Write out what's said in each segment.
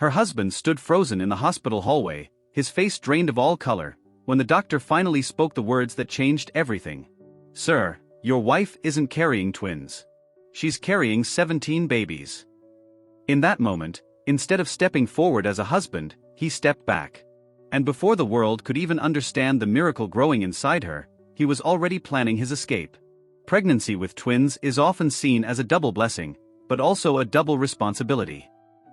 Her husband stood frozen in the hospital hallway, his face drained of all color, when the doctor finally spoke the words that changed everything. "Sir, your wife isn't carrying twins. She's carrying 17 babies." In that moment, instead of stepping forward as a husband, he stepped back. And before the world could even understand the miracle growing inside her, he was already planning his escape. Pregnancy with twins is often seen as a double blessing, but also a double responsibility.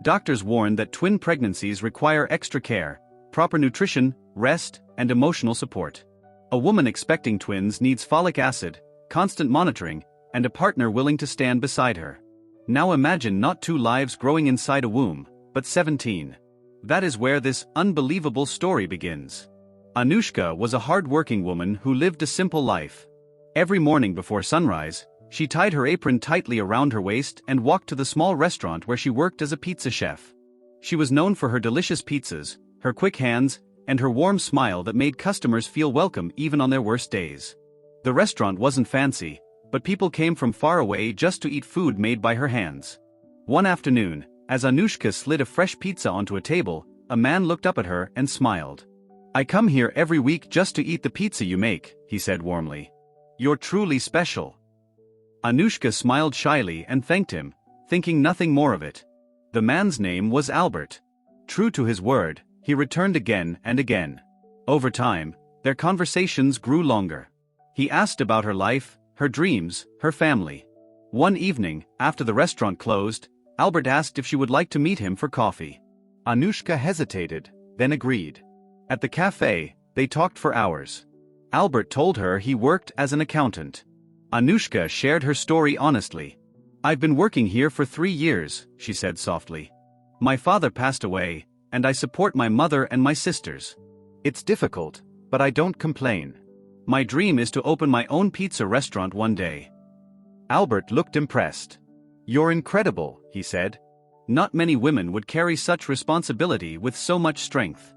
Doctors warn that twin pregnancies require extra care, proper nutrition, rest, and emotional support. A woman expecting twins needs folic acid, constant monitoring, and a partner willing to stand beside her. Now imagine not 2 lives growing inside a womb, but 17. That is where this unbelievable story begins. Anushka was a hard-working woman who lived a simple life. Every morning before sunrise, she tied her apron tightly around her waist and walked to the small restaurant where she worked as a pizza chef. She was known for her delicious pizzas, her quick hands, and her warm smile that made customers feel welcome even on their worst days. The restaurant wasn't fancy, but people came from far away just to eat food made by her hands. One afternoon, as Anushka slid a fresh pizza onto a table, a man looked up at her and smiled. "I come here every week just to eat the pizza you make," he said warmly. "You're truly special." Anushka smiled shyly and thanked him, thinking nothing more of it. The man's name was Albert. True to his word, he returned again and again. Over time, their conversations grew longer. He asked about her life, her dreams, her family. One evening, after the restaurant closed, Albert asked if she would like to meet him for coffee. Anushka hesitated, then agreed. At the cafe, they talked for hours. Albert told her he worked as an accountant. Anushka shared her story honestly. "I've been working here for 3 years," she said softly. "My father passed away, and I support my mother and my sisters. It's difficult, but I don't complain. My dream is to open my own pizza restaurant one day." Albert looked impressed. "You're incredible," he said. "Not many women would carry such responsibility with so much strength."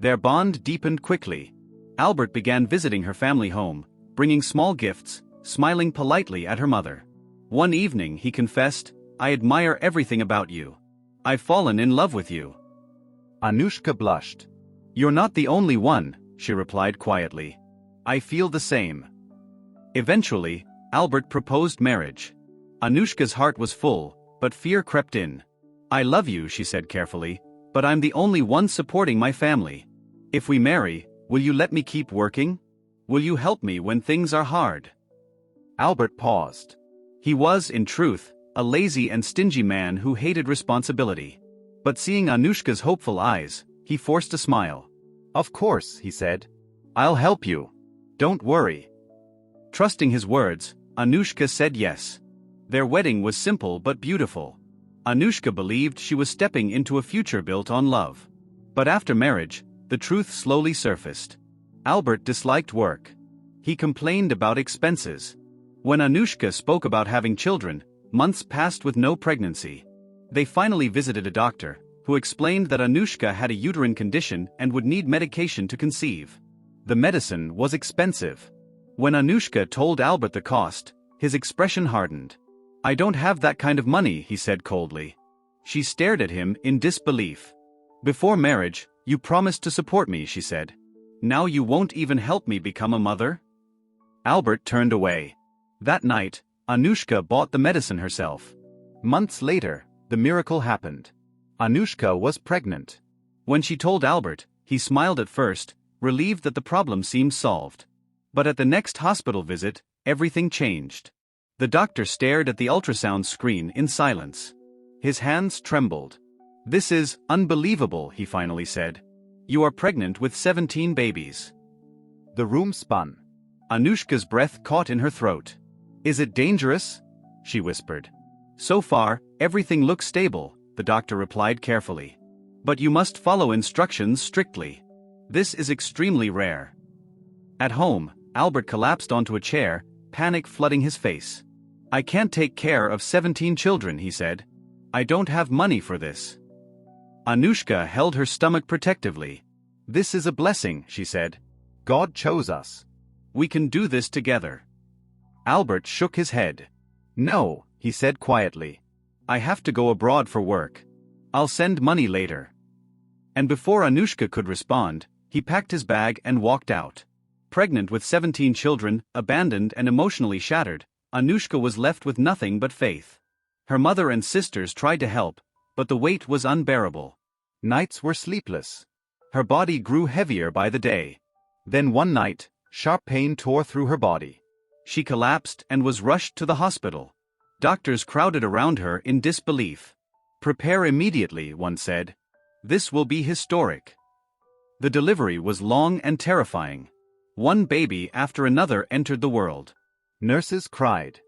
Their bond deepened quickly. Albert began visiting her family home, bringing small gifts, smiling politely at her mother. One evening he confessed, "I admire everything about you. I've fallen in love with you." Anushka blushed. "You're not the only one," she replied quietly. "I feel the same." Eventually, Albert proposed marriage. Anushka's heart was full, but fear crept in. "I love you," she said carefully, "but I'm the only one supporting my family. If we marry, will you let me keep working? Will you help me when things are hard?" Albert paused. He was, in truth, a lazy and stingy man who hated responsibility. But seeing Anushka's hopeful eyes, he forced a smile. "Of course," he said. "I'll help you. Don't worry." Trusting his words, Anushka said yes. Their wedding was simple but beautiful. Anushka believed she was stepping into a future built on love. But after marriage, the truth slowly surfaced. Albert disliked work. He complained about expenses. When Anushka spoke about having children, months passed with no pregnancy. They finally visited a doctor, who explained that Anushka had a uterine condition and would need medication to conceive. The medicine was expensive. When Anushka told Albert the cost, his expression hardened. "I don't have that kind of money," he said coldly. She stared at him in disbelief. "Before marriage, you promised to support me," she said. "Now you won't even help me become a mother?" Albert turned away. That night, Anushka bought the medicine herself. Months later, the miracle happened. Anushka was pregnant. When she told Albert, he smiled at first, relieved that the problem seemed solved. But at the next hospital visit, everything changed. The doctor stared at the ultrasound screen in silence. His hands trembled. "This is unbelievable," he finally said. "You are pregnant with 17 babies." The room spun. Anushka's breath caught in her throat. "Is it dangerous?" she whispered. "So far, everything looks stable," the doctor replied carefully. "But you must follow instructions strictly. This is extremely rare." At home, Albert collapsed onto a chair, panic flooding his face. "I can't take care of 17 children," he said. "I don't have money for this." Anushka held her stomach protectively. "This is a blessing," she said. "God chose us. We can do this together." Albert shook his head. "No," he said quietly. "I have to go abroad for work." I'll send money later. And before Anushka could respond, he packed his bag and walked out. Pregnant with 17 children, abandoned and emotionally shattered, Anushka was left with nothing but faith. Her mother and sisters tried to help, but the weight was unbearable. Nights were sleepless. Her body grew heavier by the day. Then one night, sharp pain tore through her body. She collapsed and was rushed to the hospital. Doctors crowded around her in disbelief. "Prepare immediately," one said. "This will be historic." The delivery was long and terrifying. One baby after another entered the world. Nurses cried.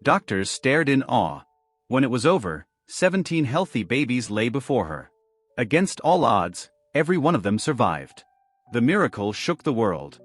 Doctors stared in awe. When it was over, 17 healthy babies lay before her. Against all odds, every one of them survived. The miracle shook the world.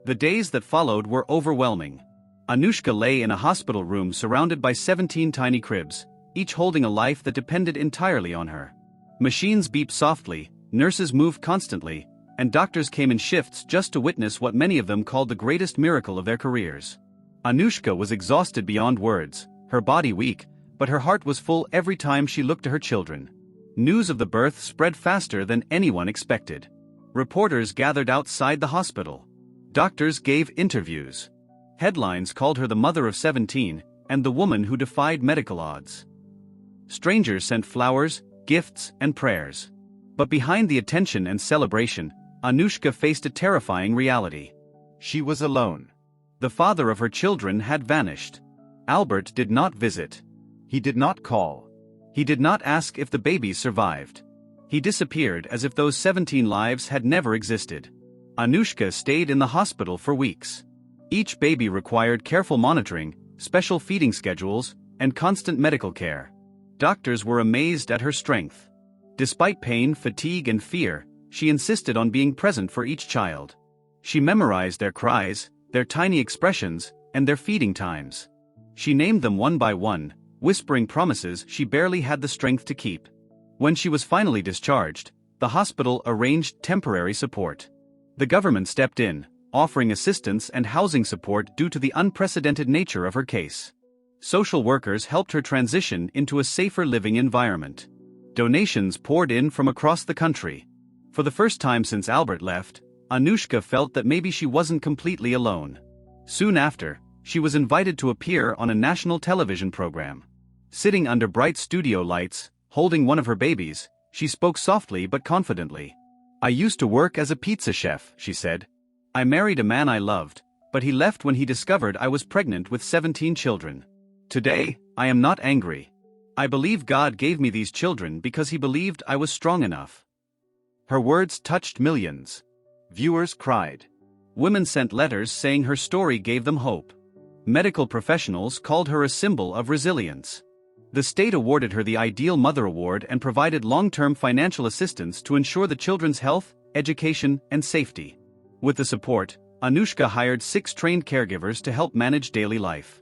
The days that followed were overwhelming. Anushka lay in a hospital room surrounded by 17 tiny cribs, each holding a life that depended entirely on her. Machines beeped softly, nurses moved constantly, and doctors came in shifts just to witness what many of them called the greatest miracle of their careers. Anushka was exhausted beyond words, her body weak, but her heart was full every time she looked to her children. News of the birth spread faster than anyone expected. Reporters gathered outside the hospital. Doctors gave interviews. Headlines called her the mother of 17, and the woman who defied medical odds. Strangers sent flowers, gifts, and prayers. But behind the attention and celebration, Anushka faced a terrifying reality. She was alone. The father of her children had vanished. Albert did not visit. He did not call. He did not ask if the babies survived. He disappeared as if those 17 lives had never existed. Anushka stayed in the hospital for weeks. Each baby required careful monitoring, special feeding schedules, and constant medical care. Doctors were amazed at her strength. Despite pain, fatigue, and fear, she insisted on being present for each child. She memorized their cries, their tiny expressions, and their feeding times. She named them one by one, whispering promises she barely had the strength to keep. When she was finally discharged, the hospital arranged temporary support. The government stepped in, offering assistance and housing support due to the unprecedented nature of her case. Social workers helped her transition into a safer living environment. Donations poured in from across the country. For the first time since Albert left, Anushka felt that maybe she wasn't completely alone. Soon after, she was invited to appear on a national television program. Sitting under bright studio lights, holding one of her babies, she spoke softly but confidently. "I used to work as a pizza chef," she said. "I married a man I loved, but he left when he discovered I was pregnant with 17 children. Today, I am not angry. I believe God gave me these children because He believed I was strong enough." Her words touched millions. Viewers cried. Women sent letters saying her story gave them hope. Medical professionals called her a symbol of resilience. The state awarded her the Ideal Mother Award and provided long-term financial assistance to ensure the children's health, education, and safety. With the support, Anushka hired 6 trained caregivers to help manage daily life.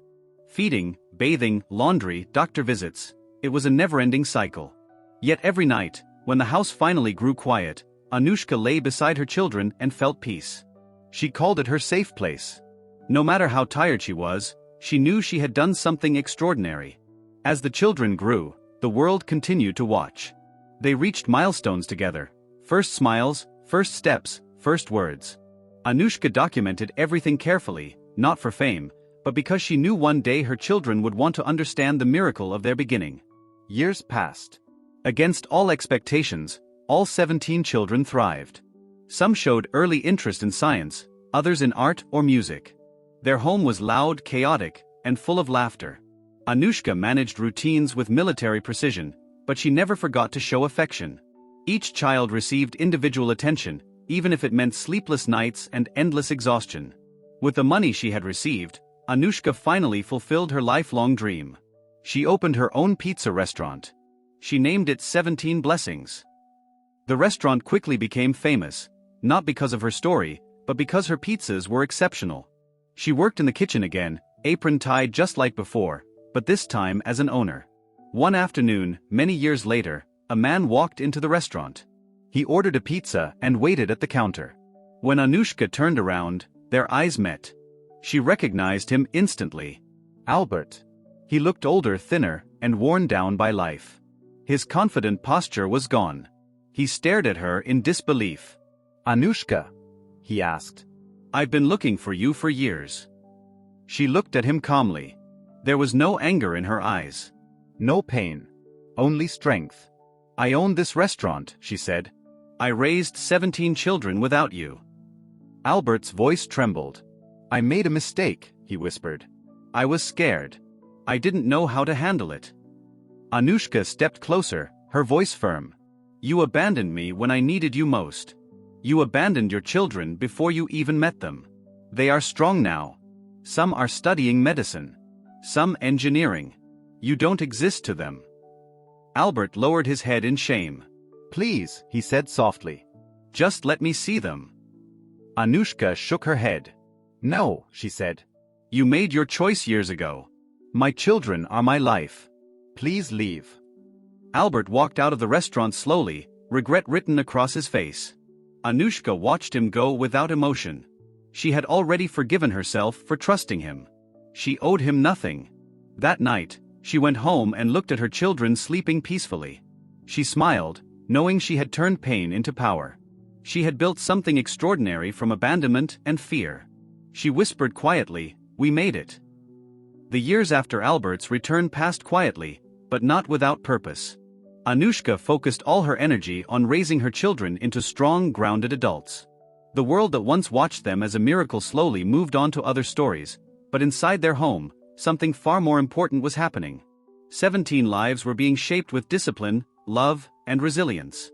Feeding, bathing, laundry, doctor visits. It was a never-ending cycle. Yet every night, when the house finally grew quiet, Anushka lay beside her children and felt peace. She called it her safe place. No matter how tired she was, she knew she had done something extraordinary. As the children grew, the world continued to watch. They reached milestones together. First smiles, first steps, first words. Anushka documented everything carefully, not for fame, but because she knew one day her children would want to understand the miracle of their beginning. Years passed. Against all expectations, all 17 children thrived. Some showed early interest in science, others in art or music. Their home was loud, chaotic, and full of laughter. Anushka managed routines with military precision, but she never forgot to show affection. Each child received individual attention, even if it meant sleepless nights and endless exhaustion. With the money she had received, Anushka finally fulfilled her lifelong dream. She opened her own pizza restaurant. She named it 17 Blessings. The restaurant quickly became famous, not because of her story, but because her pizzas were exceptional. She worked in the kitchen again, apron tied just like before, but this time as an owner. One afternoon, many years later, a man walked into the restaurant. He ordered a pizza and waited at the counter. When Anushka turned around, their eyes met. She recognized him instantly. Albert. He looked older, thinner, and worn down by life. His confident posture was gone. He stared at her in disbelief. "Anushka?" he asked. "I've been looking for you for years." She looked at him calmly. There was no anger in her eyes. No pain. Only strength. "I own this restaurant," she said. "I raised 17 children without you." Albert's voice trembled. "I made a mistake," he whispered. "I was scared. I didn't know how to handle it." Anushka stepped closer, her voice firm. "You abandoned me when I needed you most. You abandoned your children before you even met them. They are strong now. Some are studying medicine. Some engineering. You don't exist to them." Albert lowered his head in shame. "Please," he said softly. "Just let me see them." Anushka shook her head. "No," she said. "You made your choice years ago. My children are my life. Please leave." Albert walked out of the restaurant slowly, regret written across his face. Anushka watched him go without emotion. She had already forgiven herself for trusting him. She owed him nothing. That night, she went home and looked at her children sleeping peacefully. She smiled, knowing she had turned pain into power. She had built something extraordinary from abandonment and fear. She whispered quietly, "We made it." The years after Albert's return passed quietly, but not without purpose. Anushka focused all her energy on raising her children into strong, grounded adults. The world that once watched them as a miracle slowly moved on to other stories, but inside their home, something far more important was happening. 17 lives were being shaped with discipline, love, and resilience.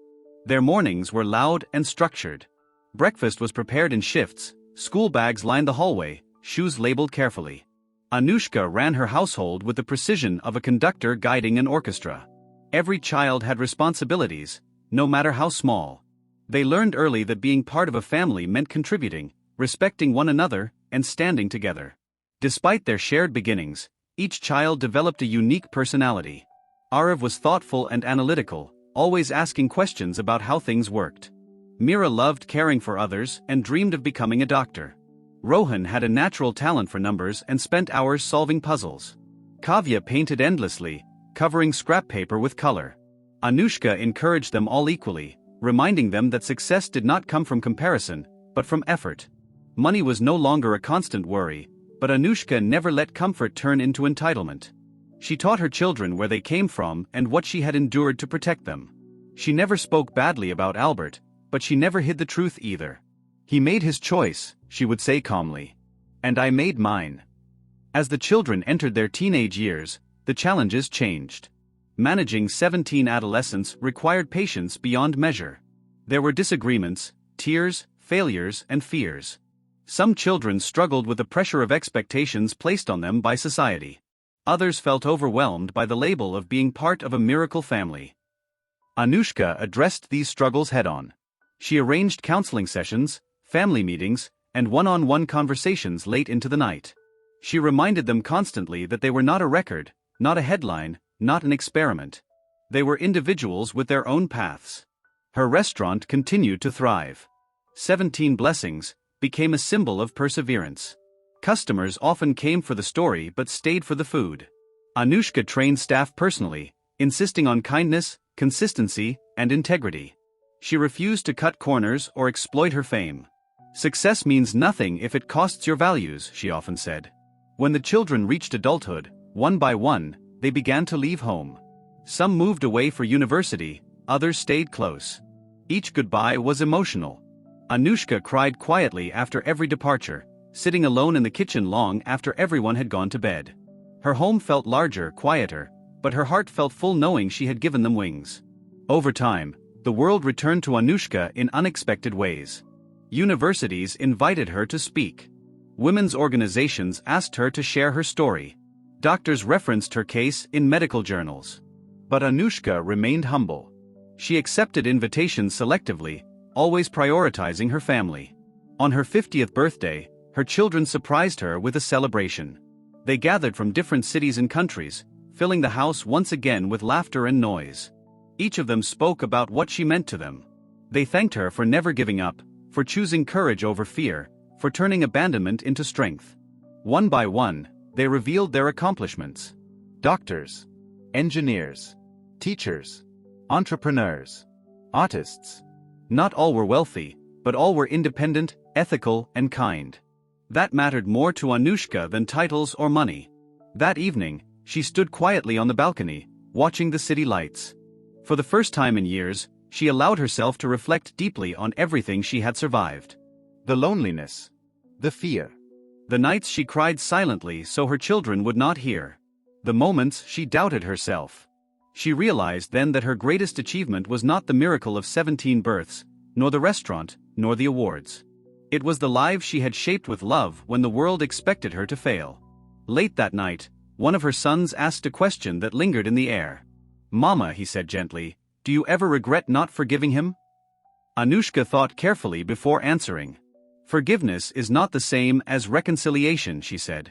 Their mornings were loud and structured. Breakfast was prepared in shifts, school bags lined the hallway, shoes labeled carefully. Anushka ran her household with the precision of a conductor guiding an orchestra. Every child had responsibilities, no matter how small. They learned early that being part of a family meant contributing, respecting one another, and standing together. Despite their shared beginnings, each child developed a unique personality. Arav was thoughtful and analytical, always asking questions about how things worked. Mira loved caring for others and dreamed of becoming a doctor. Rohan had a natural talent for numbers and spent hours solving puzzles. Kavya painted endlessly, covering scrap paper with color. Anushka encouraged them all equally, reminding them that success did not come from comparison, but from effort. Money was no longer a constant worry, but Anushka never let comfort turn into entitlement. She taught her children where they came from and what she had endured to protect them. She never spoke badly about Albert, but she never hid the truth either. "He made his choice," she would say calmly. "And I made mine." As the children entered their teenage years, the challenges changed. Managing 17 adolescents required patience beyond measure. There were disagreements, tears, failures, and fears. Some children struggled with the pressure of expectations placed on them by society. Others felt overwhelmed by the label of being part of a miracle family. Anushka addressed these struggles head-on. She arranged counseling sessions, family meetings, and one-on-one conversations late into the night. She reminded them constantly that they were not a record, not a headline, not an experiment. They were individuals with their own paths. Her restaurant continued to thrive. 17 Blessings became a symbol of perseverance. Customers often came for the story but stayed for the food. Anushka trained staff personally, insisting on kindness, consistency, and integrity. She refused to cut corners or exploit her fame. "Success means nothing if it costs your values," she often said. When the children reached adulthood, one by one, they began to leave home. Some moved away for university, others stayed close. Each goodbye was emotional. Anushka cried quietly after every departure, sitting alone in the kitchen long after everyone had gone to bed. Her home felt larger, quieter, but her heart felt full knowing she had given them wings. Over time, the world returned to Anushka in unexpected ways. Universities invited her to speak. Women's organizations asked her to share her story. Doctors referenced her case in medical journals. But Anushka remained humble. She accepted invitations selectively, always prioritizing her family. On her 50th birthday, her children surprised her with a celebration. They gathered from different cities and countries, filling the house once again with laughter and noise. Each of them spoke about what she meant to them. They thanked her for never giving up, for choosing courage over fear, for turning abandonment into strength. One by one, they revealed their accomplishments. Doctors, engineers, teachers, entrepreneurs, artists. Not all were wealthy, but all were independent, ethical, and kind. That mattered more to Anushka than titles or money. That evening, she stood quietly on the balcony, watching the city lights. For the first time in years, she allowed herself to reflect deeply on everything she had survived. The loneliness, the fear, The nights she cried silently so her children would not hear. The moments she doubted herself. She realized then that her greatest achievement was not the miracle of 17 births, nor the restaurant, nor the awards. It was the lives she had shaped with love when the world expected her to fail. Late that night, one of her sons asked a question that lingered in the air. "Mama," he said gently, "do you ever regret not forgiving him?" Anushka thought carefully before answering. "Forgiveness is not the same as reconciliation," she said.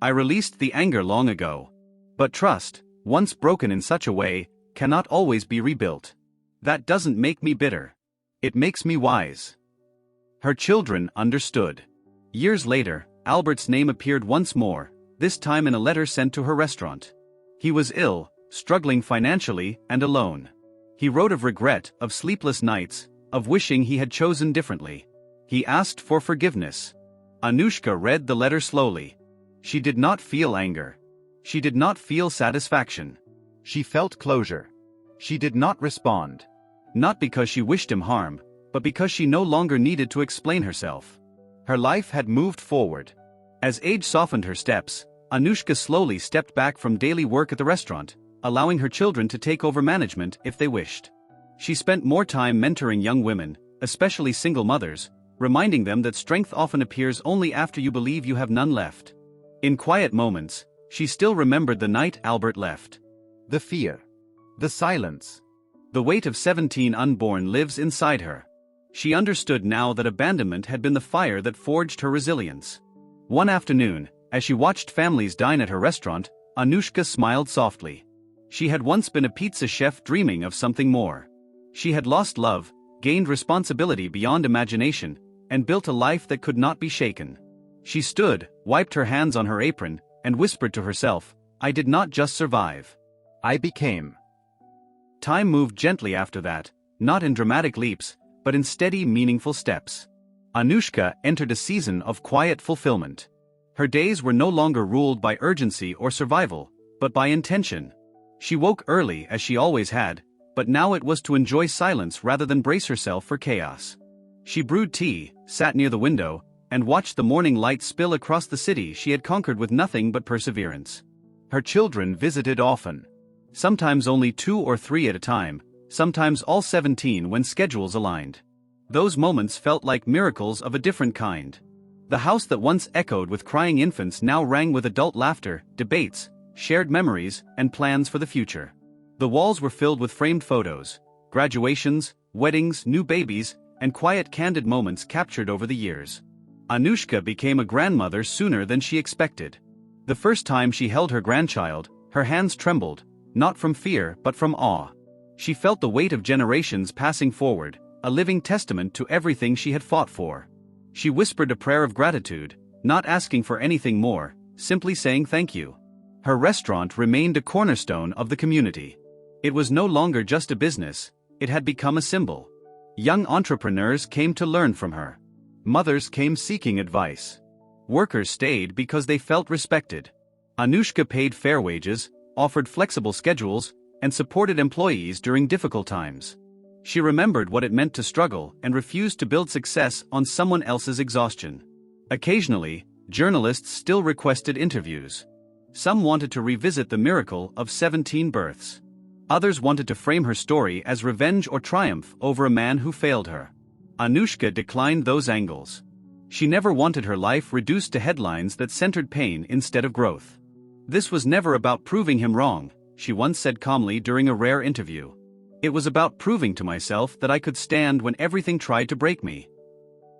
"I released the anger long ago. But trust, once broken in such a way, cannot always be rebuilt. That doesn't make me bitter. It makes me wise." Her children understood. Years later, Albert's name appeared once more, this time in a letter sent to her restaurant. He was ill, struggling financially, and alone. He wrote of regret, of sleepless nights, of wishing he had chosen differently. He asked for forgiveness. Anushka read the letter slowly. She did not feel anger. She did not feel satisfaction. She felt closure. She did not respond. Not because she wished him harm, but because she no longer needed to explain herself. Her life had moved forward. As age softened her steps, Anushka slowly stepped back from daily work at the restaurant, allowing her children to take over management if they wished. She spent more time mentoring young women, especially single mothers, reminding them that strength often appears only after you believe you have none left. In quiet moments, she still remembered the night Albert left. The fear. The silence. The weight of 17 unborn lives inside her. She understood now that abandonment had been the fire that forged her resilience. One afternoon, as she watched families dine at her restaurant, Anushka smiled softly. She had once been a pizza chef dreaming of something more. She had lost love, gained responsibility beyond imagination, and built a life that could not be shaken. She stood, wiped her hands on her apron, and whispered to herself, "I did not just survive. I became." Time moved gently after that, not in dramatic leaps, but in steady, meaningful steps. Anushka entered a season of quiet fulfillment. Her days were no longer ruled by urgency or survival, but by intention. She woke early as she always had, but now it was to enjoy silence rather than brace herself for chaos. She brewed tea, sat near the window, and watched the morning light spill across the city she had conquered with nothing but perseverance. Her children visited often. Sometimes only 2 or 3 at a time, sometimes all 17 when schedules aligned. Those moments felt like miracles of a different kind. The house that once echoed with crying infants now rang with adult laughter, debates, shared memories, and plans for the future. The walls were filled with framed photos, graduations, weddings, new babies, and quiet candid moments captured over the years. Anushka became a grandmother sooner than she expected. The first time she held her grandchild, her hands trembled, not from fear but from awe. She felt the weight of generations passing forward, a living testament to everything she had fought for. She whispered a prayer of gratitude, not asking for anything more, simply saying thank you. Her restaurant remained a cornerstone of the community. It was no longer just a business, it had become a symbol. Young entrepreneurs came to learn from her. Mothers came seeking advice. Workers stayed because they felt respected. Anushka paid fair wages, offered flexible schedules, and supported employees during difficult times. She remembered what it meant to struggle and refused to build success on someone else's exhaustion. Occasionally, journalists still requested interviews. Some wanted to revisit the miracle of 17 births. Others wanted to frame her story as revenge or triumph over a man who failed her. Anushka declined those angles. She never wanted her life reduced to headlines that centered pain instead of growth. "This was never about proving him wrong," she once said calmly during a rare interview. "It was about proving to myself that I could stand when everything tried to break me."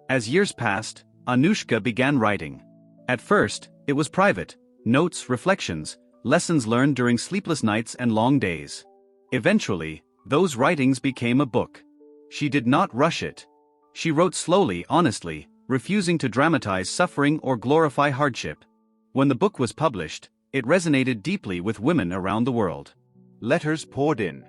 As years passed, Anushka began writing. At first, it was private, notes, reflections, lessons learned during sleepless nights and long days. Eventually, those writings became a book. She did not rush it. She wrote slowly, honestly, refusing to dramatize suffering or glorify hardship. When the book was published, it resonated deeply with women around the world. Letters poured in.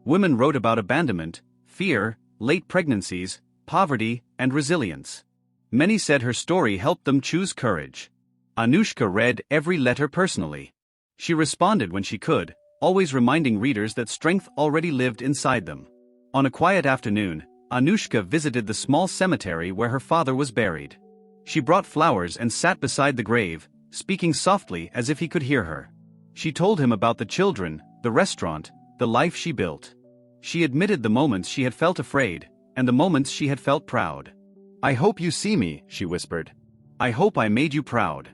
Women wrote about abandonment, fear, late pregnancies, poverty, and resilience. Many said her story helped them choose courage. Anushka read every letter personally. She responded when she could, always reminding readers that strength already lived inside them. On a quiet afternoon, Anushka visited the small cemetery where her father was buried. She brought flowers and sat beside the grave, speaking softly as if he could hear her. She told him about the children, the restaurant, the life she built. She admitted the moments she had felt afraid, and the moments she had felt proud. "I hope you see me," she whispered. "I hope I made you proud."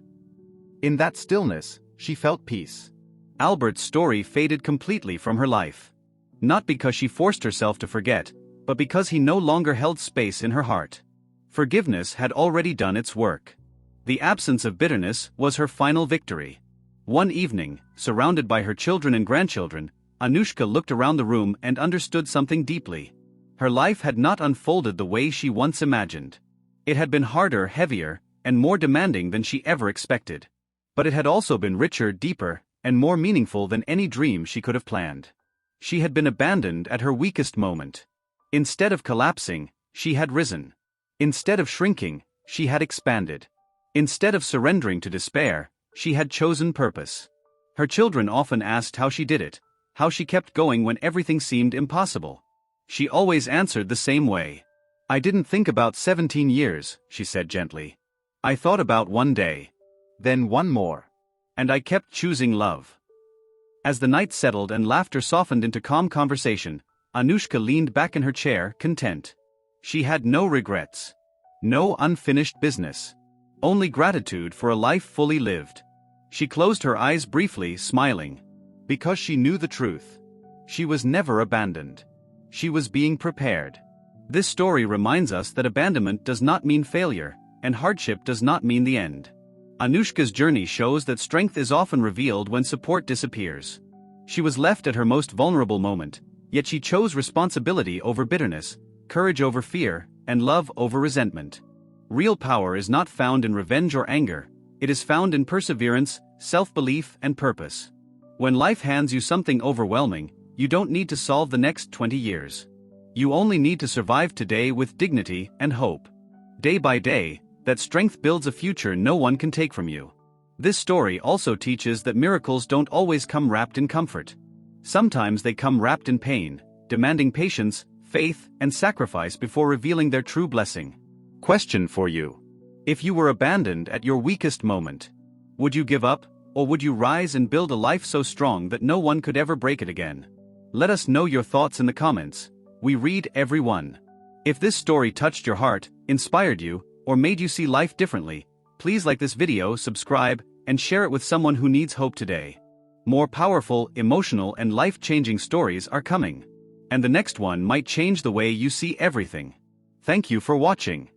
In that stillness, she felt peace. Albert's story faded completely from her life. Not because she forced herself to forget, but because he no longer held space in her heart. Forgiveness had already done its work. The absence of bitterness was her final victory. One evening, surrounded by her children and grandchildren, Anushka looked around the room and understood something deeply. Her life had not unfolded the way she once imagined. It had been harder, heavier, and more demanding than she ever expected. But it had also been richer, deeper, and more meaningful than any dream she could have planned. She had been abandoned at her weakest moment. Instead of collapsing, she had risen. Instead of shrinking, she had expanded. Instead of surrendering to despair, she had chosen purpose. Her children often asked how she did it, how she kept going when everything seemed impossible. She always answered the same way. "I didn't think about 17 years, she said gently. "I thought about one day. Then one more. And I kept choosing love." As the night settled and laughter softened into calm conversation, Anushka leaned back in her chair, content. She had no regrets. No unfinished business. Only gratitude for a life fully lived. She closed her eyes briefly, smiling. Because she knew the truth. She was never abandoned. She was being prepared. This story reminds us that abandonment does not mean failure, and hardship does not mean the end. Anushka's journey shows that strength is often revealed when support disappears. She was left at her most vulnerable moment, yet she chose responsibility over bitterness, courage over fear, and love over resentment. Real power is not found in revenge or anger, it is found in perseverance, self-belief, and purpose. When life hands you something overwhelming, you don't need to solve the next 20 years. You only need to survive today with dignity and hope. Day by day, that strength builds a future no one can take from you. This story also teaches that miracles don't always come wrapped in comfort. Sometimes they come wrapped in pain, demanding patience, faith, and sacrifice before revealing their true blessing. Question for you. If you were abandoned at your weakest moment, would you give up, or would you rise and build a life so strong that no one could ever break it again? Let us know your thoughts in the comments. We read every one. If this story touched your heart, inspired you, or made you see life differently, please like this video, subscribe, and share it with someone who needs hope today. More powerful, emotional, and life-changing stories are coming. And the next one might change the way you see everything. Thank you for watching.